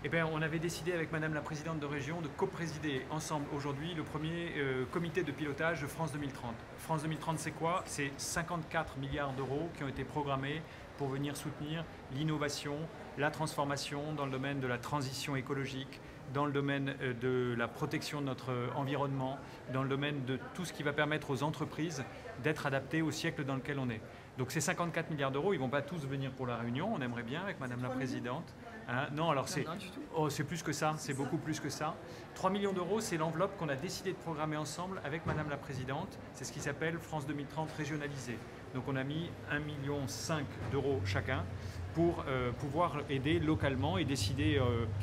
Eh bien, on avait décidé avec Madame la Présidente de région de coprésider ensemble aujourd'hui le premier comité de pilotage de France 2030. France 2030, c'est quoi? C'est 54 milliards d'euros qui ont été programmés pour venir soutenir l'innovation, la transformation dans le domaine de la transition écologique, dans le domaine de la protection de notre environnement, dans le domaine de tout ce qui va permettre aux entreprises d'être adaptées au siècle dans lequel on est. Donc ces 54 milliards d'euros, ils ne vont pas tous venir pour la Réunion, on aimerait bien avec Madame la Présidente. Hein, non, alors c'est plus que ça, c'est beaucoup plus que ça. 3 millions d'euros, c'est l'enveloppe qu'on a décidé de programmer ensemble avec Madame la Présidente. C'est ce qui s'appelle France 2030 régionalisé. Donc on a mis 1,5 million d'euros chacun pour pouvoir aider localement et décider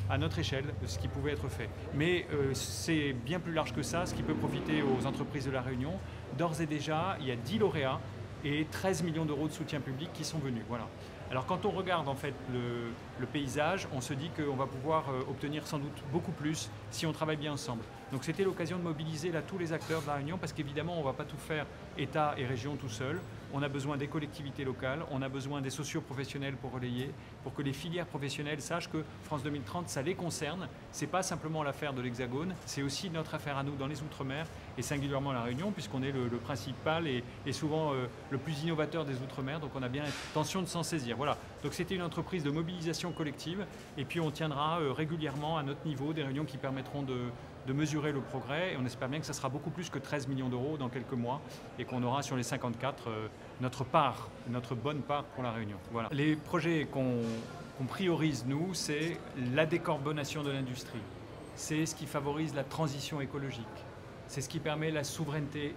à notre échelle de ce qui pouvait être fait. Mais c'est bien plus large que ça, ce qui peut profiter aux entreprises de la Réunion. D'ores et déjà, il y a 10 lauréats et 13 millions d'euros de soutien public qui sont venus. Voilà. Alors quand on regarde en fait le paysage, on se dit qu'on va pouvoir obtenir sans doute beaucoup plus si on travaille bien ensemble. Donc c'était l'occasion de mobiliser là tous les acteurs de la Réunion parce qu'évidemment on ne va pas tout faire État et région tout seul. On a besoin des collectivités locales, on a besoin des socio-professionnels pour relayer, pour que les filières professionnelles sachent que France 2030 ça les concerne. C'est pas simplement l'affaire de l'Hexagone, c'est aussi notre affaire à nous dans les Outre-mer et singulièrement la Réunion puisqu'on est le principal et souvent le plus innovateur des Outre-mer. Donc on a bien l'intention de s'en saisir. Voilà, donc c'était une entreprise de mobilisation collective et puis on tiendra régulièrement à notre niveau des réunions qui permettront de mesurer le progrès et on espère bien que ça sera beaucoup plus que 13 millions d'euros dans quelques mois et qu'on aura sur les 54 notre part, notre bonne part pour la Réunion. Voilà. Les projets qu'on priorise nous, c'est la décarbonation de l'industrie, c'est ce qui favorise la transition écologique, c'est ce qui permet la souveraineté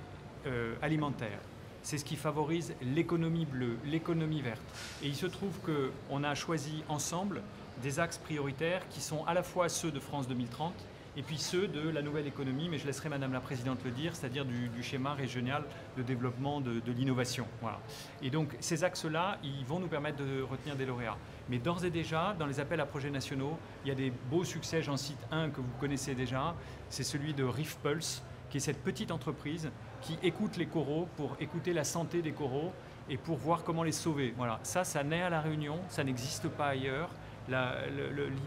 alimentaire. C'est ce qui favorise l'économie bleue, l'économie verte. Et il se trouve qu'on a choisi ensemble des axes prioritaires qui sont à la fois ceux de France 2030 et puis ceux de la nouvelle économie, mais je laisserai Madame la Présidente le dire, c'est-à-dire du schéma régional de développement de l'innovation. Voilà. Et donc ces axes-là, ils vont nous permettre de retenir des lauréats. Mais d'ores et déjà, dans les appels à projets nationaux, il y a des beaux succès. J'en cite un que vous connaissez déjà, c'est celui de Reef Pulse, qui est cette petite entreprise qui écoute les coraux pour écouter la santé des coraux et pour voir comment les sauver. Voilà. Ça naît à La Réunion, ça n'existe pas ailleurs.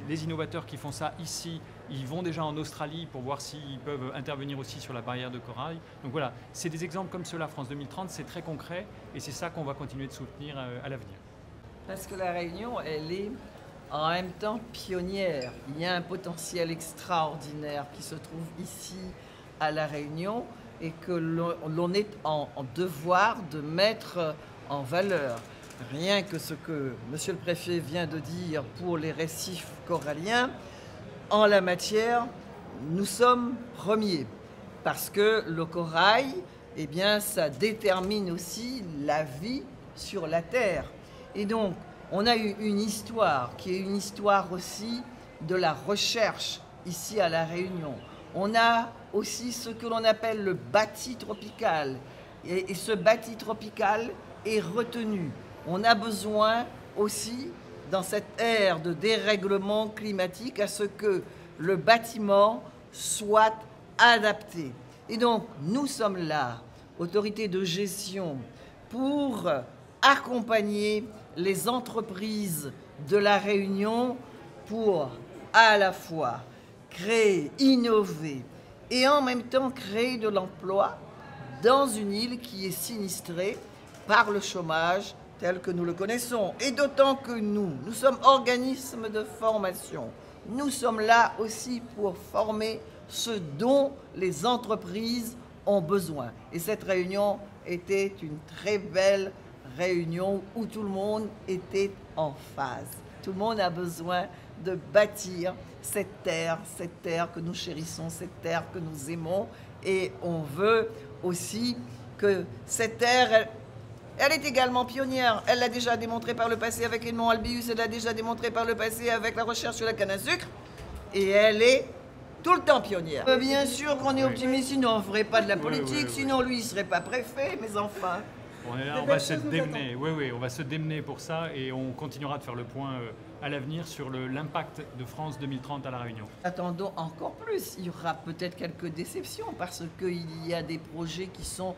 Les innovateurs qui font ça ici, ils vont déjà en Australie pour voir s'ils peuvent intervenir aussi sur la barrière de corail. Donc voilà, c'est des exemples comme cela. France 2030, c'est très concret et c'est ça qu'on va continuer de soutenir à l'avenir. Parce que La Réunion, elle est en même temps pionnière. Il y a un potentiel extraordinaire qui se trouve ici à La Réunion et que l'on est en devoir de mettre en valeur. Rien que ce que Monsieur le Préfet vient de dire pour les récifs coralliens, en la matière, nous sommes premiers. Parce que le corail, eh bien, ça détermine aussi la vie sur la Terre. Et donc, on a eu une histoire qui est une histoire aussi de la recherche ici à La Réunion. On a aussi ce que l'on appelle le bâti tropical. Et ce bâti tropical est retenu. On a besoin aussi, dans cette ère de dérèglement climatique, à ce que le bâtiment soit adapté. Et donc, nous sommes là, autorité de gestion, pour accompagner les entreprises de La Réunion pour à la fois créer, innover et en même temps créer de l'emploi dans une île qui est sinistrée par le chômage tel que nous le connaissons. Et d'autant que nous sommes organismes de formation. Nous sommes là aussi pour former ce dont les entreprises ont besoin. Et cette réunion était une très belle réunion où tout le monde était en phase. Tout le monde a besoin de bâtir cette terre que nous chérissons, cette terre que nous aimons. Et on veut aussi que cette terre, elle est également pionnière. Elle l'a déjà démontré par le passé avec Edmond Albius, elle l'a déjà démontré par le passé avec la recherche sur la canne à sucre. Et elle est tout le temps pionnière. Bien sûr qu'on est optimiste, sinon on ne ferait pas de la politique, sinon lui il ne serait pas préfet, mais enfin... On va se démener, on va se démener pour ça et on continuera de faire le point à l'avenir sur l'impact de France 2030 à La Réunion. Attendons encore plus, il y aura peut-être quelques déceptions parce qu'il y a des projets qui sont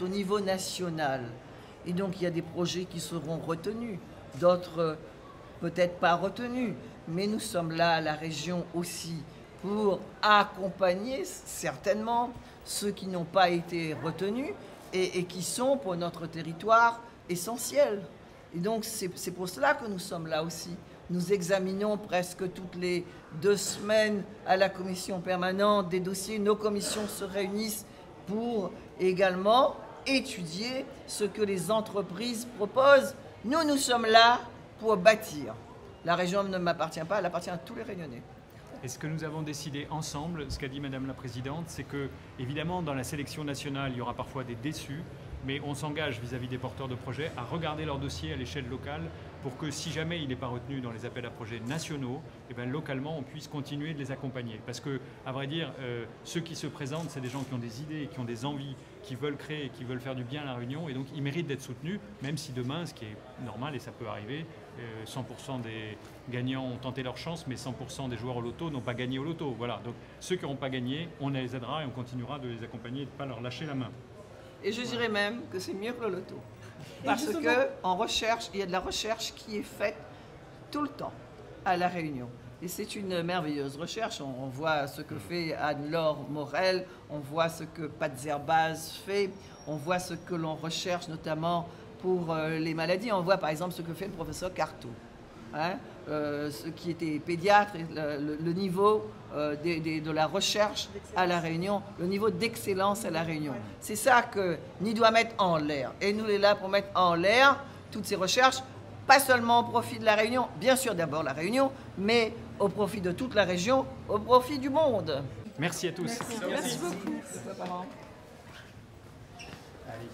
au niveau national. Et donc il y a des projets qui seront retenus, d'autres peut-être pas retenus. mais nous sommes là à la région aussi pour accompagner certainement ceux qui n'ont pas été retenus et qui sont pour notre territoire essentiels. Et donc c'est pour cela que nous sommes là aussi. Nous examinons presque toutes les 2 semaines à la commission permanente des dossiers. Nos commissions se réunissent pour également étudier ce que les entreprises proposent. Nous sommes là pour bâtir. La région ne m'appartient pas, elle appartient à tous les Réunionnais. Et ce que nous avons décidé ensemble, ce qu'a dit Madame la Présidente, c'est que, évidemment, dans la sélection nationale, il y aura parfois des déçus, mais on s'engage vis-à-vis des porteurs de projets à regarder leur dossier à l'échelle locale pour que, si jamais il n'est pas retenu dans les appels à projets nationaux, eh bien, localement, on puisse continuer de les accompagner. Parce que, à vrai dire, ceux qui se présentent, c'est des gens qui ont des idées, qui ont des envies, qui veulent créer, qui veulent faire du bien à la Réunion, et donc ils méritent d'être soutenus, même si demain, ce qui est normal, et ça peut arriver, 100% des gagnants ont tenté leur chance, mais 100% des joueurs au loto n'ont pas gagné au loto. Voilà. Donc ceux qui n'auront pas gagné, on les aidera et on continuera de les accompagner et de ne pas leur lâcher la main. Et je dirais même que c'est mieux que le loto. Parce qu'en recherche, il y a de la recherche qui est faite tout le temps à La Réunion. Et c'est une merveilleuse recherche. On voit ce que fait Anne-Laure Morel, on voit ce que Pat Zerbaz fait, on voit ce que l'on recherche notamment pour les maladies. On voit par exemple ce que fait le professeur Carto, hein, ce qui était pédiatre, le niveau de la recherche à La Réunion, le niveau d'excellence à La Réunion. C'est ça que nous doit mettre en l'air. Et nous sommes là pour mettre en l'air toutes ces recherches, pas seulement au profit de La Réunion, bien sûr d'abord La Réunion, mais au profit de toute la région, au profit du monde. Merci à tous. Merci beaucoup. Allez.